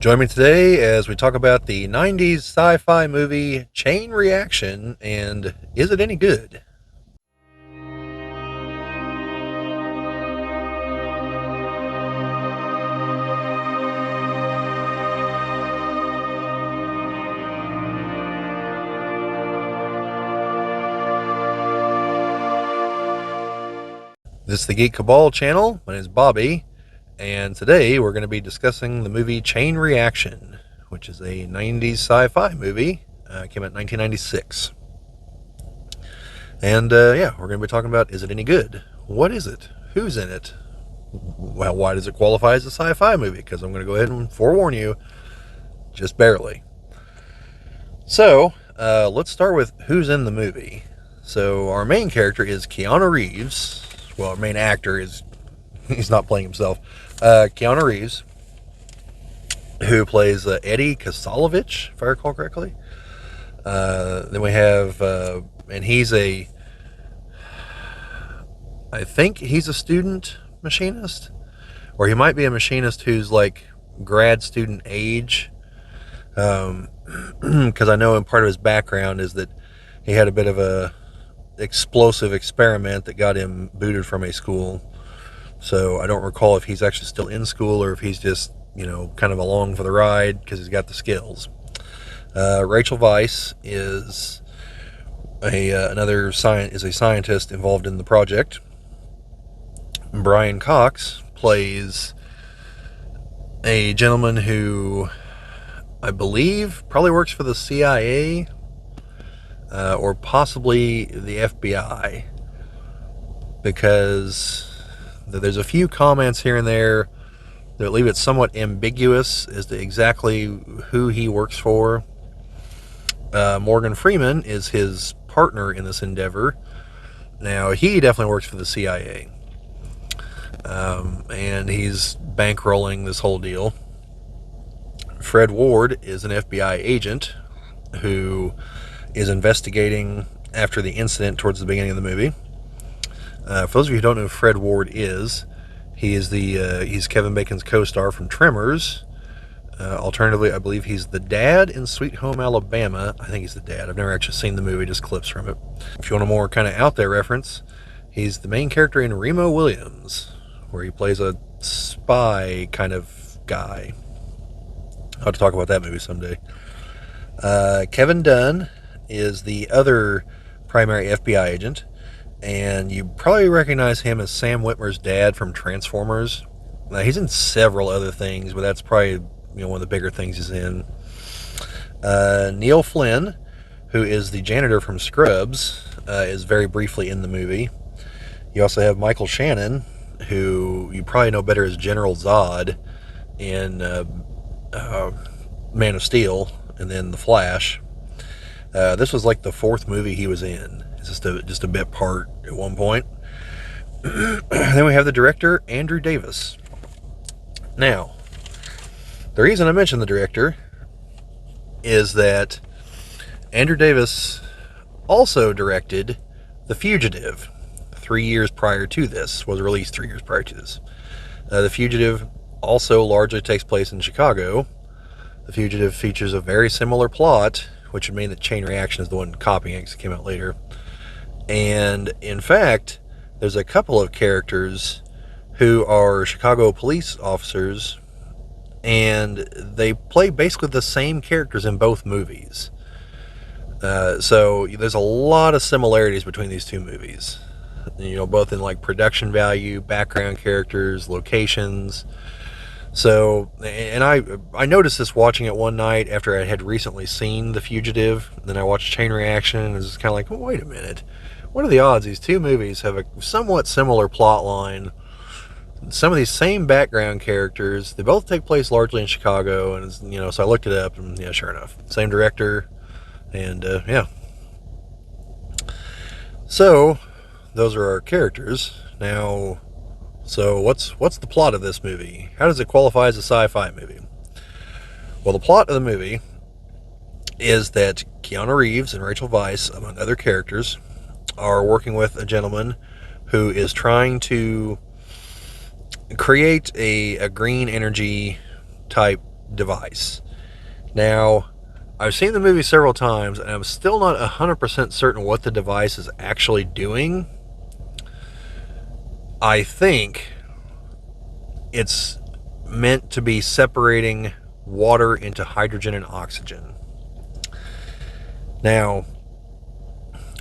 Join me today as we talk about the 90s sci-fi movie Chain Reaction and is it any good? This is the Geek Cabal channel. My name is Bobby, and today we're going to be discussing the movie Chain Reaction, which is a 90s sci-fi movie. Came out in 1996. And we're going to be talking about, is it any good? What is it? Who's in it? Well, why does it qualify as a sci-fi movie? Because I'm going to go ahead and forewarn you, just barely. So, let's start with who's in the movie. So, our main character is Keanu Reeves. Well, our main actor is, he's not playing himself. Keanu Reeves, who plays Eddie Kasalovich, if I recall correctly. Then we have, and I think he's a student machinist, or he might be a machinist who's like grad student age. Because I know in part of his background is that he had a bit of a explosive experiment that got him booted from a school. So I don't recall if he's actually still in school or if he's just, kind of along for the ride because he's got the skills. Rachel Weisz is a scientist involved in the project. Brian Cox plays a gentleman who I believe probably works for the CIA or possibly the FBI, because there's a few comments here and there that leave it somewhat ambiguous as to exactly who he works for. Morgan Freeman is his partner in this endeavor. Now, he definitely works for the CIA. And he's bankrolling this whole deal. Fred Ward is an FBI agent who is investigating after the incident towards the beginning of the movie. For those of you who don't know who Fred Ward is, he's Kevin Bacon's co-star from Tremors. Alternatively, I believe he's the dad in Sweet Home Alabama. I think he's the dad. I've never actually seen the movie, just clips from it. If you want a more kind of out there reference, he's the main character in Remo Williams, where he plays a spy kind of guy. I'll have to talk about that movie someday. Kevin Dunn is the other primary FBI agent, and you probably recognize him as Sam Witwer's dad from Transformers. Now, he's in several other things, but that's probably one of the bigger things he's in. Neil Flynn, who is the janitor from Scrubs, is very briefly in the movie. You also have Michael Shannon, who you probably know better as General Zod in Man of Steel and then The Flash. This was like the fourth movie he was in. It's just a bit part at one point. Then we have the director, Andrew Davis. Now, the reason I mention the director is that Andrew Davis also directed The Fugitive 3 years prior to this, was released 3 years prior to this. The Fugitive also largely takes place in Chicago. The Fugitive features a very similar plot, which would mean that Chain Reaction is the one copying it because it came out later. And in fact, there's a couple of characters who are Chicago police officers, and they play basically the same characters in both movies. So there's a lot of similarities between these two movies. Both in like production value, background characters, locations. So, and I noticed this watching it one night after I had recently seen The Fugitive. Then I watched Chain Reaction, and it was kind of like, well, wait a minute. What are the odds these two movies have a somewhat similar plot line? Some of these same background characters. They both take place largely in Chicago, and so I looked it up, and yeah, sure enough, same director, and yeah. So, those are our characters. Now, so what's the plot of this movie? How does it qualify as a sci-fi movie? Well, the plot of the movie is that Keanu Reeves and Rachel Weisz, among other characters, are working with a gentleman who is trying to create a green energy type device. Now, I've seen the movie several times, and I'm still not 100% certain what the device is actually doing. I think it's meant to be separating water into hydrogen and oxygen. Now,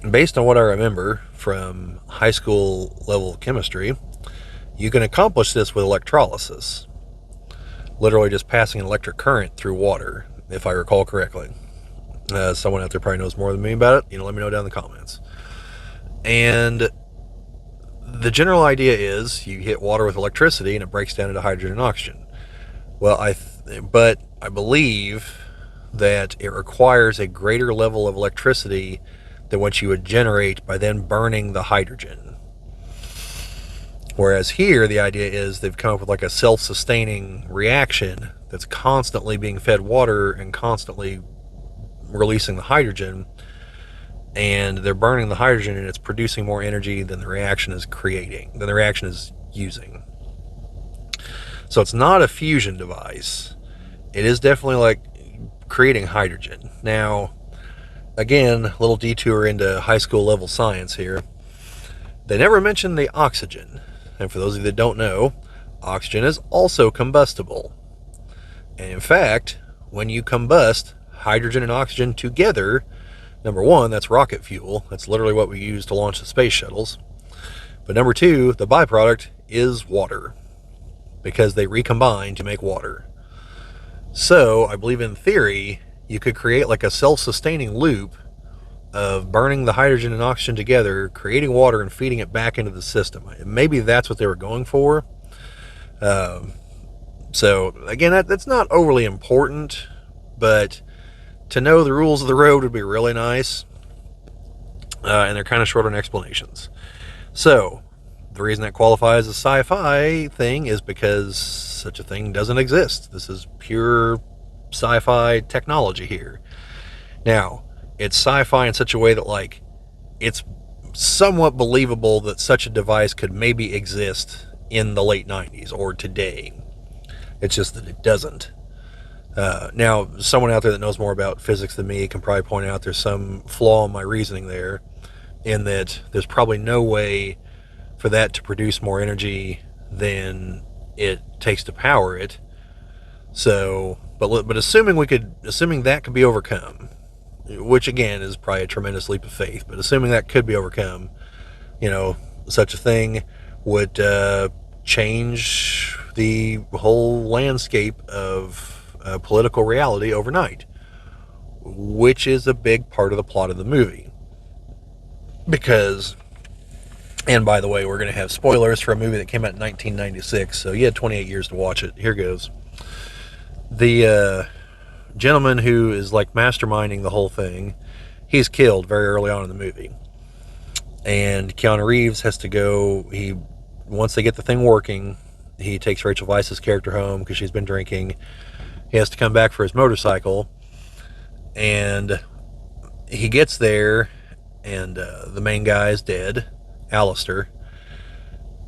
based on what I remember from high school level chemistry, you can accomplish this with electrolysis. Literally just passing an electric current through water, if I recall correctly. Someone out there probably knows more than me about it. Let me know down in the comments. And the general idea is you hit water with electricity and it breaks down into hydrogen and oxygen. Well, but I believe that it requires a greater level of electricity than what you would generate by then burning the hydrogen. Whereas here, the idea is they've come up with like a self-sustaining reaction that's constantly being fed water and constantly releasing the hydrogen, and they're burning the hydrogen and it's producing more energy than the reaction is creating, than the reaction is using. So it's not a fusion device. It is definitely like creating hydrogen. Now, again, a little detour into high school level science here. They never mention the oxygen. And for those of you that don't know, oxygen is also combustible. And in fact, when you combust hydrogen and oxygen together, number one, that's rocket fuel. That's literally what we use to launch the space shuttles. But number two, the byproduct is water, because they recombine to make water. So I believe in theory, you could create like a self-sustaining loop of burning the hydrogen and oxygen together, creating water, and feeding it back into the system. Maybe that's what they were going for. So again, that's not overly important, but to know the rules of the road would be really nice. And they're kind of short on explanations. So the reason that qualifies as a sci-fi thing is because such a thing doesn't exist. This is pure sci-fi technology here. Now, it's sci-fi in such a way that, like, it's somewhat believable that such a device could maybe exist in the late 90s or today. It's just that it doesn't. Now, someone out there that knows more about physics than me can probably point out there's some flaw in my reasoning there, in that there's probably no way for that to produce more energy than it takes to power it. So, but assuming that could be overcome, which again is probably a tremendous leap of faith, but assuming that could be overcome, such a thing would change the whole landscape of political reality overnight, which is a big part of the plot of the movie. Because, and by the way, we're going to have spoilers for a movie that came out in 1996, so you had 28 years to watch it. Here goes. The gentleman who is like masterminding the whole thing, he's killed very early on in the movie. And Keanu Reeves has to go, once they get the thing working, he takes Rachel Weisz's character home because she's been drinking. He has to come back for his motorcycle, and he gets there, and the main guy is dead, Alistair.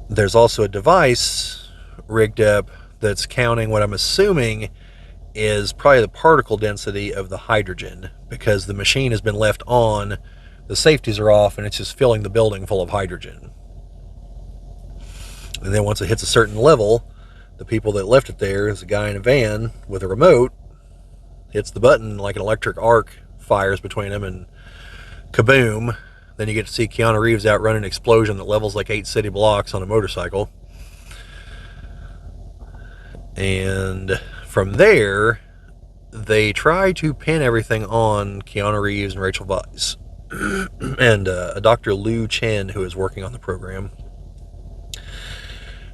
There's also a device rigged up that's counting what I'm assuming is probably the particle density of the hydrogen, because the machine has been left on, the safeties are off, and it's just filling the building full of hydrogen. And then once it hits a certain level, the people that left it there is a guy in a van with a remote, hits the button, like an electric arc fires between them, and kaboom. Then you get to see Keanu Reeves outrun an explosion that levels like 8 city blocks on a motorcycle. And from there, they try to pin everything on Keanu Reeves and Rachel Weisz and a Dr. Liu Chen, who is working on the program.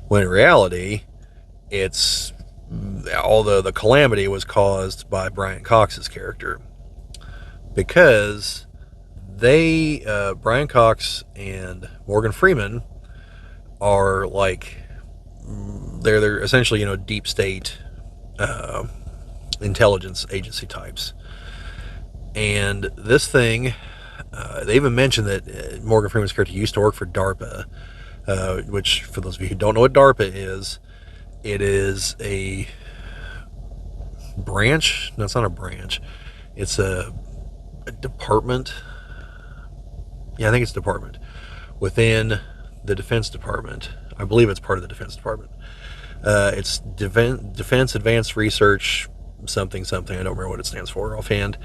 When in reality, although the calamity was caused by Brian Cox's character, because Brian Cox and Morgan Freeman are like, they're essentially, deep state intelligence agency types. And this thing, they even mentioned that Morgan Freeman's character used to work for DARPA, which, for those of you who don't know what DARPA is, it is a branch. No, it's not a branch. It's a department. Yeah, I think it's a department within the Defense Department. I believe it's part of the Defense Department. It's Defense Advanced Research something something. I don't remember what it stands for offhand.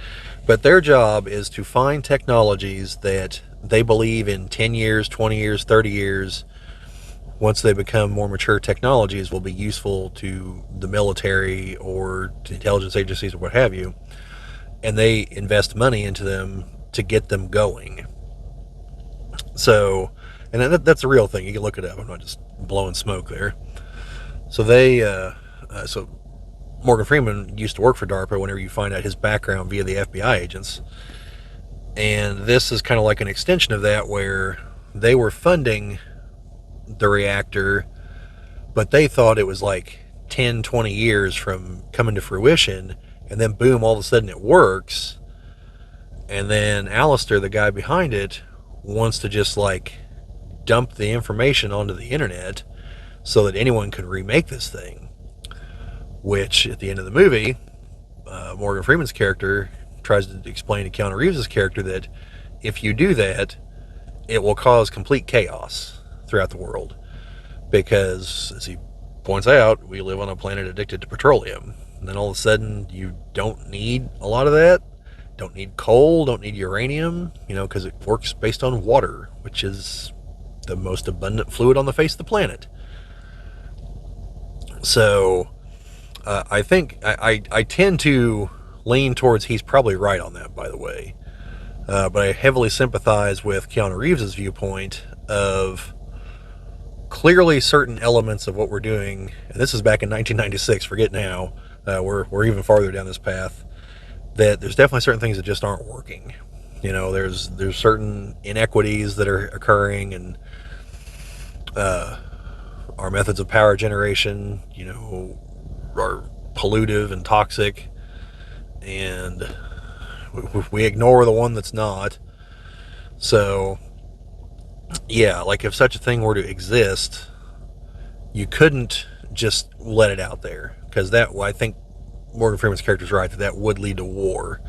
But their job is to find technologies that they believe in 10 years, 20 years, 30 years, once they become more mature technologies, will be useful to the military or to intelligence agencies or what have you. And they invest money into them to get them going. So, and that's a real thing. You can look it up. I'm not just blowing smoke there. So so Morgan Freeman used to work for DARPA whenever you find out his background via the FBI agents. And this is kind of like an extension of that, where they were funding the reactor, but they thought it was like 10, 20 years from coming to fruition, and then boom, all of a sudden it works. And then Alistair, the guy behind it, wants to just like dump the information onto the internet so that anyone could remake this thing. Which, at the end of the movie, Morgan Freeman's character tries to explain to Keanu Reeves' character that if you do that, it will cause complete chaos throughout the world. Because, as he points out, we live on a planet addicted to petroleum. And then all of a sudden, you don't need a lot of that. Don't need coal, don't need uranium, because it works based on water, which is the most abundant fluid on the face of the planet. So, I think I tend to lean towards he's probably right on that, by the way. But I heavily sympathize with Keanu Reeves' viewpoint of clearly certain elements of what we're doing, and this is back in 1996, forget now, we're even farther down this path, that there's definitely certain things that just aren't working. There's certain inequities that are occurring, and our methods of power generation, are pollutive and toxic, and we ignore the one that's not. So, yeah, like if such a thing were to exist, you couldn't just let it out there, because I think Morgan Freeman's character is right that would lead to war,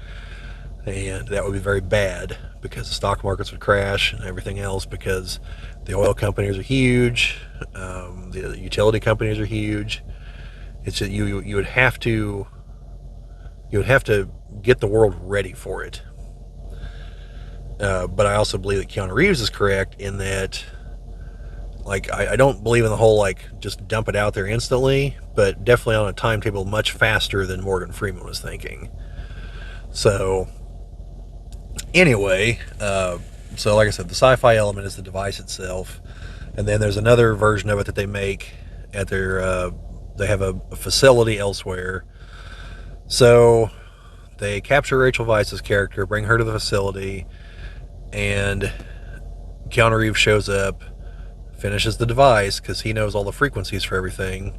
and that would be very bad, because the stock markets would crash and everything else, because the oil companies are huge, the utility companies are huge. It's just, you would have to get the world ready for it. But I also believe that Keanu Reeves is correct in that, like, I don't believe in the whole, like, just dump it out there instantly, but definitely on a timetable much faster than Morgan Freeman was thinking. So, anyway, so like I said, the sci-fi element is the device itself, and then there's another version of it that they make at their, they have a facility elsewhere. So, they capture Rachel Weisz's character, bring her to the facility, and Keanu Reeves shows up, finishes the device, because he knows all the frequencies for everything,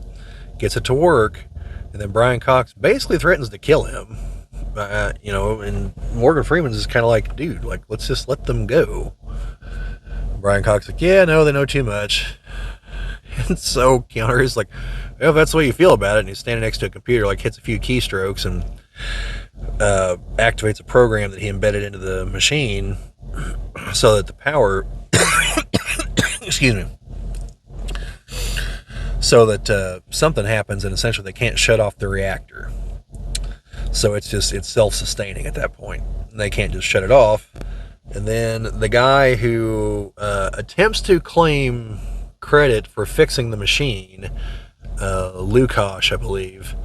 gets it to work, and then Brian Cox basically threatens to kill him. And Morgan Freeman's is kind of like, dude, like, let's just let them go. Brian Cox is like, yeah, no, they know too much. And so Keanu Reeves is like, well, if that's the way you feel about it, and he's standing next to a computer, like, hits a few keystrokes and activates a program that he embedded into the machine so that the power excuse me, so that something happens, and essentially they can't shut off the reactor. So it's self-sustaining at that point. They can't just shut it off. And then the guy who attempts to claim credit for fixing the machine, Lukash, I believe,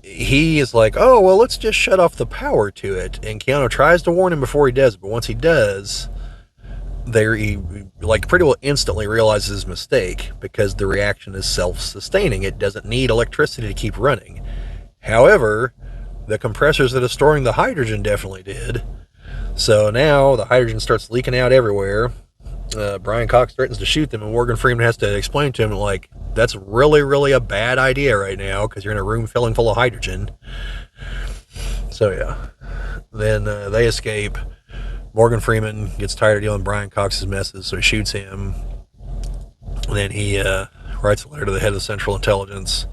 he is like, oh, well, let's just shut off the power to it. And Keanu tries to warn him before he does, but once he does, he like pretty well instantly realizes his mistake, because the reaction is self-sustaining. It doesn't need electricity to keep running. However, the compressors that are storing the hydrogen definitely did. So now the hydrogen starts leaking out everywhere. Brian Cox threatens to shoot them, and Morgan Freeman has to explain to him, like, that's really, really a bad idea right now, because you're in a room filling full of hydrogen. So yeah. Then they escape. Morgan Freeman gets tired of dealing with Brian Cox's messes, so he shoots him. And then he writes a letter to the head of Central Intelligence,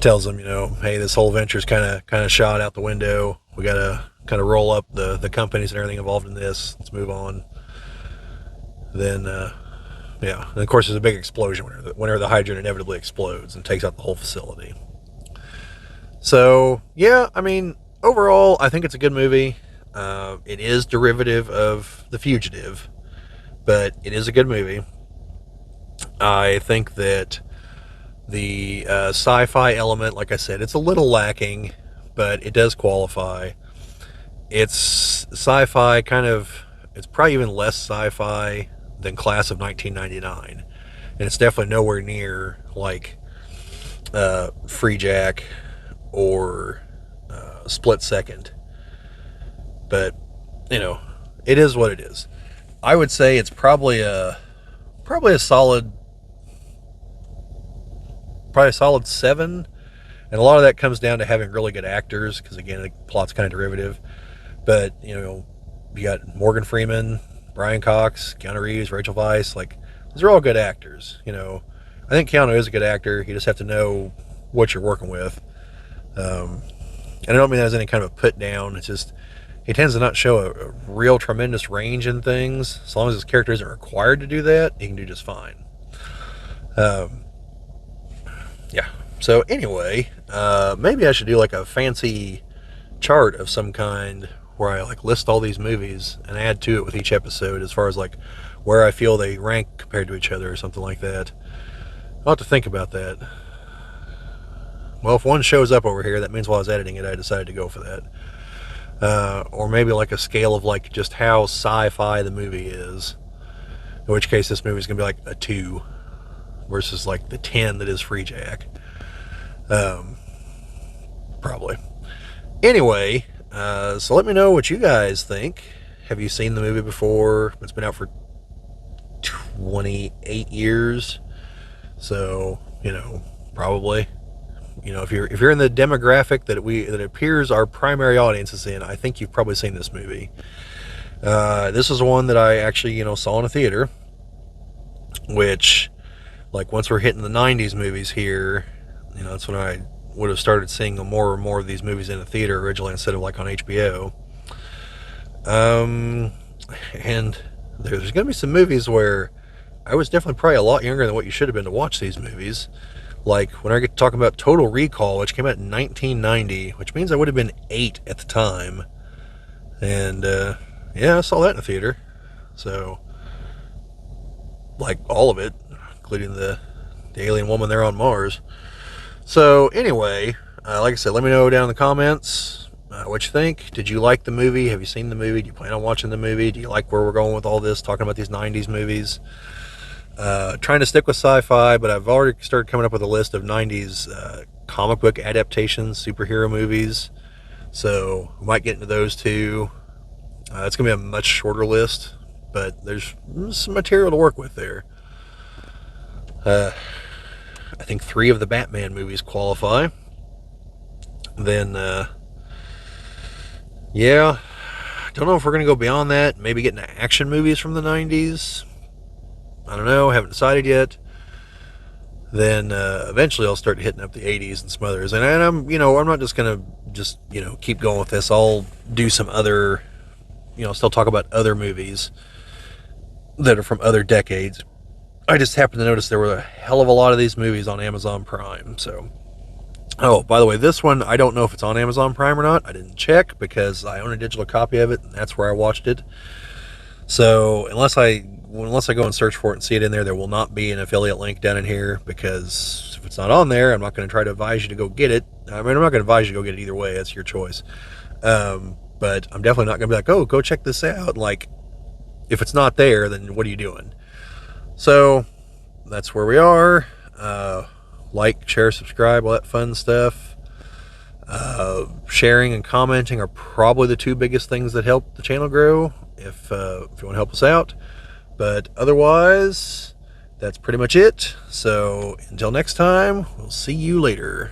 tells them, hey, this whole venture's kind of shot out the window. We got to kind of roll up the companies and everything involved in this. Let's move on. Then, yeah, and of course there's a big explosion whenever the hydrogen inevitably explodes and takes out the whole facility. So, yeah, I mean, overall, I think it's a good movie. It is derivative of The Fugitive, but it is a good movie. I think that the sci-fi element, like I said, it's a little lacking, but it does qualify. It's sci-fi it's probably even less sci-fi than Class of 1999. And it's definitely nowhere near like Free Jack or Split Second. But, it is what it is. I would say it's probably a solid 7, and a lot of that comes down to having really good actors, because again, the plot's kind of derivative. But you got Morgan Freeman, Brian Cox, Keanu Reeves, Rachel Weisz. Like, these are all good actors. I think Keanu is a good actor. You just have to know what you're working with. And I don't mean that as any kind of a put down. It's just he tends to not show a real tremendous range in things. As long as his character isn't required to do that, he can do just fine. Yeah. So anyway, maybe I should do like a fancy chart of some kind where I like list all these movies and add to it with each episode, as far as like where I feel they rank compared to each other or something like that. I'll have to think about that. Well, if one shows up over here, that means while I was editing it, I decided to go for that. Or maybe like a scale of like just how sci-fi the movie is. In which case, this movie is going to be like a 2 versus like the 10 that is Free Jack. Probably. Anyway, so let me know what you guys think. Have you seen the movie before? It's been out for 28 years. So, probably. If you're in the demographic that appears our primary audience is in, I think you've probably seen this movie. This is one that I actually, saw in a theater, which, like, once we're hitting the 90s movies here, that's when I would have started seeing more and more of these movies in a theater originally, instead of like on HBO. And there's going to be some movies where I was definitely probably a lot younger than what you should have been to watch these movies. Like when I get to talking about Total Recall, which came out in 1990, which means I would have been 8 at the time. And yeah, I saw that in the theater. So, like, all of it, including the alien woman there on Mars. So anyway, like I said, let me know down in the comments what you think. Did you like the movie? Have you seen the movie? Do you plan on watching the movie? Do you like where we're going with all this, talking about these 90s movies? Trying to stick with sci-fi, but I've already started coming up with a list of 90s comic book adaptations, superhero movies. So we might get into those too. It's going to be a much shorter list, but there's some material to work with there. I think 3 of the Batman movies qualify. Then, yeah, don't know if we're going to go beyond that. Maybe get into action movies from the 90s. I don't know. Haven't decided yet. Then eventually I'll start hitting up the 80s and some others. And I'm not just going to keep going with this. I'll do some other, still talk about other movies that are from other decades. I just happened to notice there were a hell of a lot of these movies on Amazon Prime. So, oh, by the way, this one, I don't know if it's on Amazon Prime or not. I didn't check because I own a digital copy of it, and that's where I watched it. So unless I go and search for it and see it in there, there will not be an affiliate link down in here, because if it's not on there, I'm not going to try to advise you to go get it. I mean, I'm not going to advise you to go get it either way. That's your choice. But I'm definitely not going to be like, oh, go check this out. Like, if it's not there, then what are you doing? So that's where we are. Like, share, subscribe, all that fun stuff. Sharing and commenting are probably the 2 biggest things that help the channel grow, if you want to help us out. But otherwise, that's pretty much it. So until next time, we'll see you later.